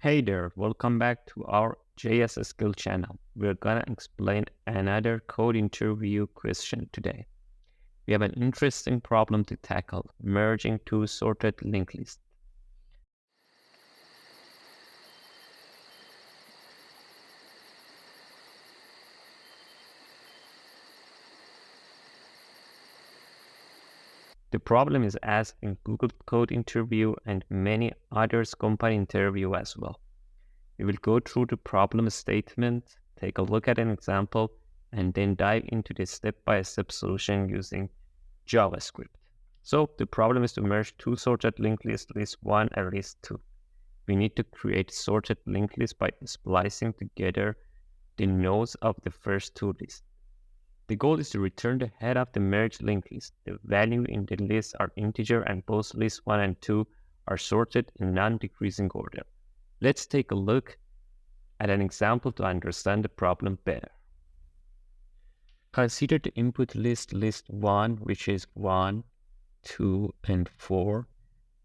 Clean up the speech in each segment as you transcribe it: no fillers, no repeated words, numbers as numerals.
Hey there, welcome back to our JSSkill channel. We're gonna explain another code interview question today. We have an interesting problem to tackle, merging two sorted linked lists. The problem is asked in Google Code interview and many others company interview as well. We will go through the problem statement, take a look at an example, and then dive into the step-by-step solution using JavaScript. So the problem is to merge two sorted linked lists, list 1 and list 2. We need to create sorted linked lists by splicing together the nodes of the first two lists. The goal is to return the head of the merged linked list. The value in the list are integer and both lists 1 and 2 are sorted in non-decreasing order. Let's take a look at an example to understand the problem better. Consider the input list 1, which is 1, 2, and 4,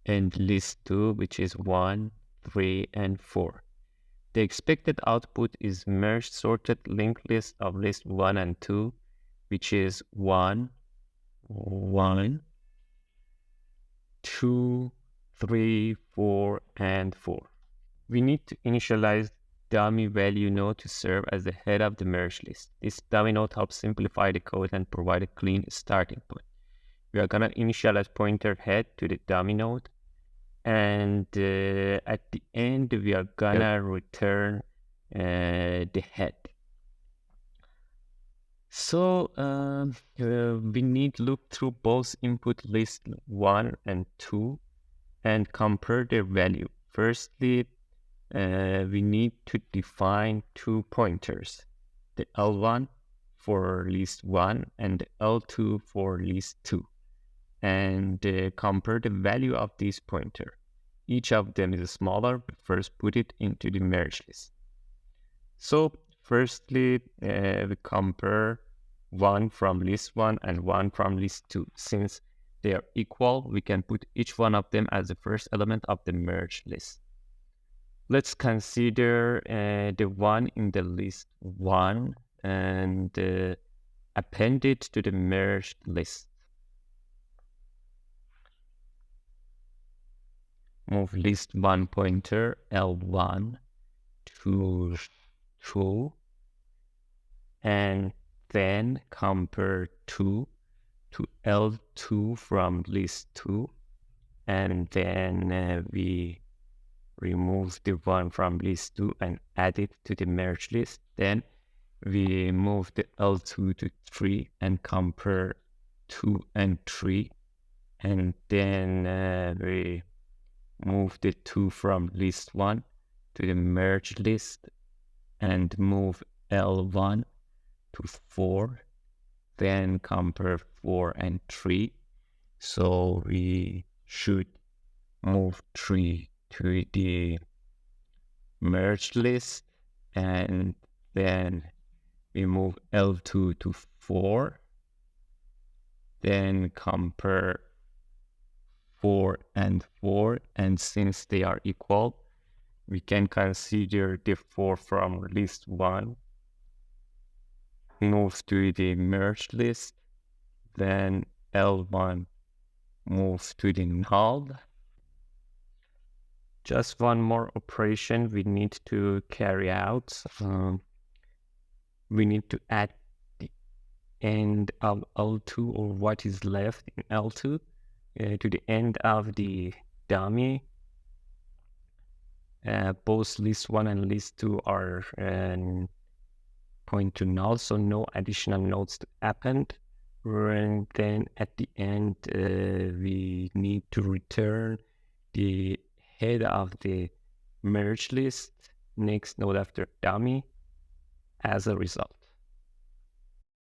and list 2, which is 1, 3, and 4. The expected output is merged sorted linked list of list 1 and 2, which is 1, 1, 2, 3, 4, and 4. We need to initialize dummy value node to serve as the head of the merge list. This dummy node helps simplify the code and provide a clean starting point. We are gonna initialize pointer head to the dummy node, and at the end we are gonna return the head. So we need to look through both input list 1 and 2 and compare their value. Firstly, we need to define two pointers, the L1 for list 1 and the L2 for list 2, and compare the value of this pointer. Each of them is smaller, but first put it into the merge list. So firstly, we compare 1 from list 1 and 1 from list 2. Since they are equal, we can put each one of them as the first element of the merge list. Let's consider the one in the list 1 and append it to the merged list. Move list 1 pointer L1 to 2 and then compare 2 to L2 from list 2, and then we remove the one from list 2 and add it to the merge list. Then we move the L2 to 3 and compare 2 and 3, and then we move the 2 from list 1 to the merge list and move L1 to 4, then compare 4 and 3. So we should move 3 to the merge list, and then we move L2 to 4, then compare 4 and 4, and since they are equal, we can consider the 4 from list 1, move to the merge list, then L1 moves to the null. Just one more operation we need to carry out. We need to add the end of L2, or what is left in L2, to the end of the dummy. Both list 1 and list 2 are point to null, so no additional nodes to append. And then at the end, we need to return the head of the merge list, next node after dummy, as a result.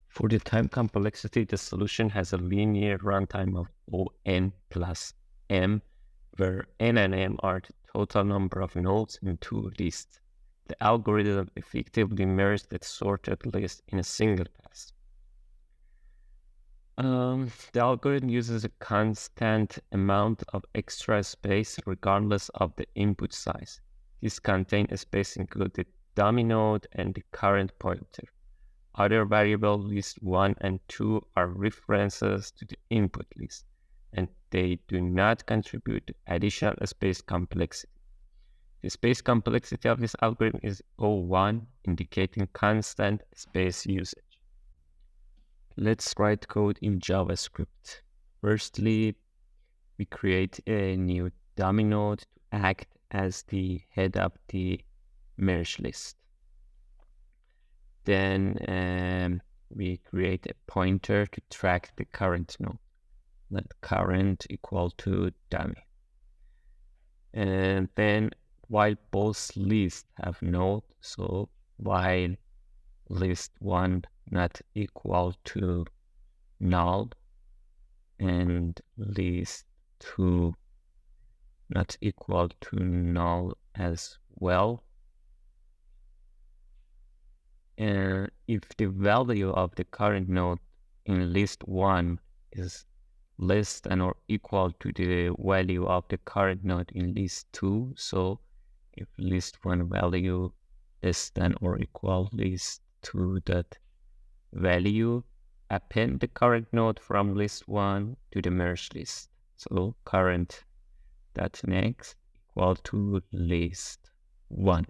For the time complexity, the solution has a linear runtime of O(n) plus m, where n and m are the total number of nodes in two lists. The algorithm effectively merges the sorted list in a single pass. The algorithm uses a constant amount of extra space regardless of the input size. This contains space included dummy node and the current pointer. Other variables list 1 and 2 are references to the input list, and they do not contribute to additional space complexity. The space complexity of this algorithm is O1, indicating constant space usage. Let's write code in JavaScript. Firstly, we create a new dummy node to act as the head of the merge list. Then we create a pointer to track the current node. Let current equal to dummy. And then while both lists have node, so while list 1 not equal to null and list 2 not equal to null as well, and if the value of the current node in list 1 is less than or equal to the value of the current node in list 2, so if list 1 value less than or equal list 2 that value, append the current node from list 1 to the merge list. So current dot next equal to list 1.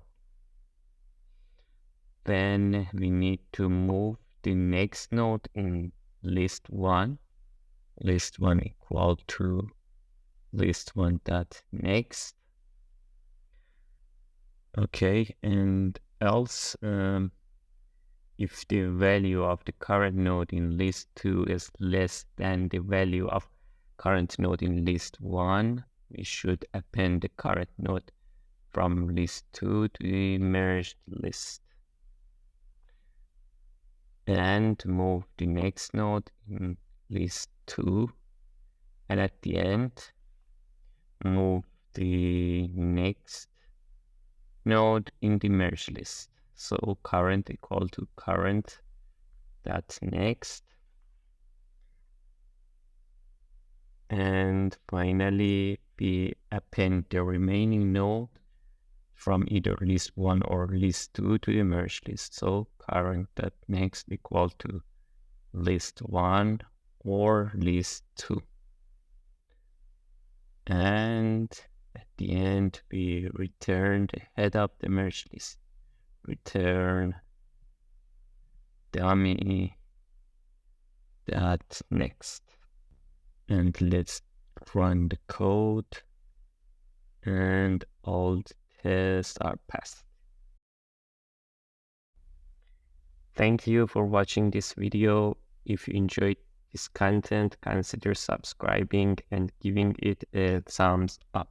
Then we need to move the next node in list 1. List 1 equal to list 1 dot next. Okay, and else if the value of the current node in list 2 is less than the value of current node in list 1, we should append the current node from list 2 to the merged list. And move the next node in list 2. And at the end, move the next node in the merge list. So current equal to current dot next. And finally, we append the remaining node from either list 1 or list 2 to the merge list. So current dot next equal to list 1 or list 2. And at the end, we return the head of the merge list. Return dummy dot next. And let's run the code, and all the tests are passed. Thank you for watching this video. If you enjoyed this content, consider subscribing and giving it a thumbs up.